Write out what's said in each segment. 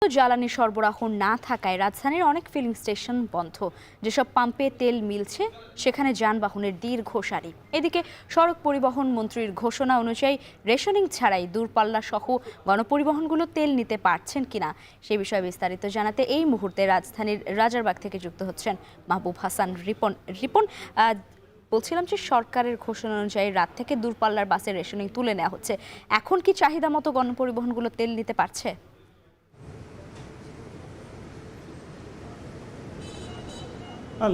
জ্বালানি সরবরাহ না থাকায় রাজধানীর অনেক ফিলিং স্টেশন বন্ধ। যেসব পাম্পে তেল মিলছে সেখানে যানবাহনের দীর্ঘ সারি। এদিকে সড়ক পরিবহন মন্ত্রীর ঘোষণা অনুযায়ী রেশনিং ছাড়াই দূরপাল্লা সহ গণপরিবহনগুলো তেল নিতে পারছেন কিনা সে বিষয়ে বিস্তারিত জানাতে এই মুহূর্তে রাজধানীর রাজারবাগ থেকে যুক্ত হচ্ছেন মাহবুব হাসান রিপন। বলছিলাম যে সরকারের ঘোষণা অনুযায়ী রাত থেকে দূরপাল্লার বাসের রেশনিং তুলে নেওয়া হচ্ছে, এখন কি চাহিদা মতো গণপরিবহনগুলো তেল নিতে পারছে?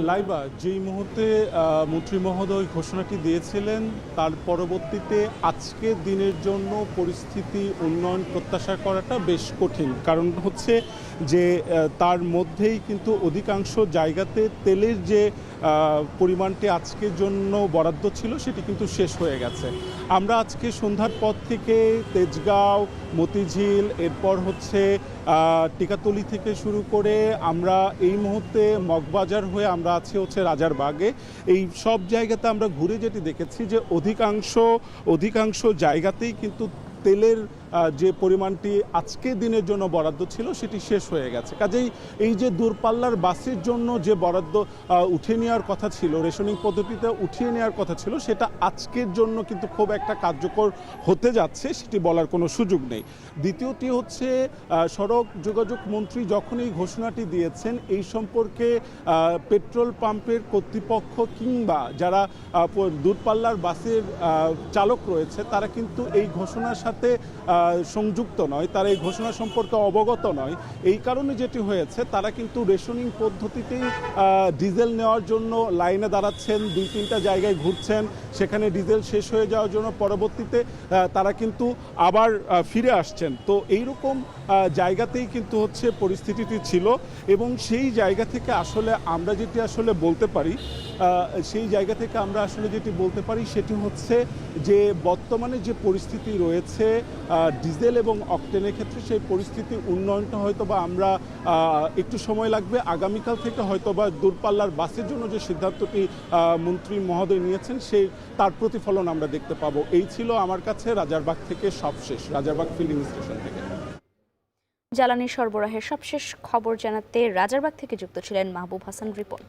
লাইবা যেই মুহূর্তে মন্ত্রী মহোদয় ঘোষণাটি দিয়েছিলেন তার পরবর্তীতে আজকের দিনের জন্য পরিস্থিতি উন্নয়ন প্রত্যাশা করাটা বেশ কঠিন। কারণ হচ্ছে যে তার মধ্যেই কিন্তু অধিকাংশ জায়গাতে তেলের যে পরিমাণটি আজকের জন্য বরাদ্দ ছিল সেটি কিন্তু শেষ হয়ে গেছে। আমরা আজকে সন্ধ্যার পর থেকে তেজগাঁও, মতিঝিল, এরপর হচ্ছে টিকাতলি থেকে শুরু করে আমরা এই মুহূর্তে মগবাজার হয়ে আমরা আছি হচ্ছে রাজারবাগে। এই সব জায়গাতে আমরা ঘুরে যেটি দেখেছি যে অধিকাংশ জায়গাতেই কিন্তু তেলের যে পরিমাণটি আজকে দিনের জন্য বরাদ্দ ছিল সেটি শেষ হয়ে গেছে। কাজেই এই যে দূরপাল্লার বাসের জন্য যে বরাদ্দ উঠিয়ে নেওয়ার কথা ছিল, রেশনিং পদ্ধতিতে উঠিয়ে নেওয়ার কথা ছিল, সেটা আজকের জন্য কিন্তু খুব একটা কার্যকর হতে যাচ্ছে সেটি বলার কোনো সুযোগ নেই। দ্বিতীয়টি হচ্ছে সড়ক যোগাযোগ মন্ত্রী যখন এই ঘোষণাটি দিয়েছেন এই সম্পর্কে পেট্রোল পাম্পের কর্তৃপক্ষ কিংবা যারা দূরপাল্লার বাসের চালক রয়েছে তারা কিন্তু এই ঘোষণার সাথে সংযুক্ত নয়, তারা এই ঘোষণা সম্পর্কে অবগত নয়। এই কারণে যেটি হয়েছে তারা কিন্তু রেশনিং পদ্ধতিতেই ডিজেল নেওয়ার জন্য লাইনে দাঁড়াচ্ছেন, 2-3টা জায়গায় ঘুরছেন, সেখানে ডিজেল শেষ হয়ে যাওয়ার জন্য পরবর্তীতে তারা কিন্তু আবার ফিরে আসছেন। তো এইরকম জায়গাতেই কিন্তু হচ্ছে পরিস্থিতিটি ছিল এবং সেই জায়গা থেকে আসলে আমরা যেটি আসলে বলতে পারি সেটি হচ্ছে যে বর্তমানে যে পরিস্থিতি রয়েছে ডিজেল এবং অকটেনের ক্ষেত্রে সেই পরিস্থিতির উন্নয়নটা হয়তো বা আমরা একটু সময় লাগবে। আগামীকাল থেকে হয়তো বা দূরপাল্লার বাসের জন্য যে সিদ্ধান্তটি মন্ত্রী মহোদয় নিয়েছেন তার প্রতিফলন আমরা দেখতে পাবো। এই ছিল আমার কাছে রাজারবাগ থেকে সবশেষ, রাজারবাগ ফিলিং স্টেশন থেকে। জ্বালানি সরবরাহের সবশেষ খবর জানাতে রাজারবাগ থেকে যুক্ত ছিলেন মাহবুব হাসান রিপন।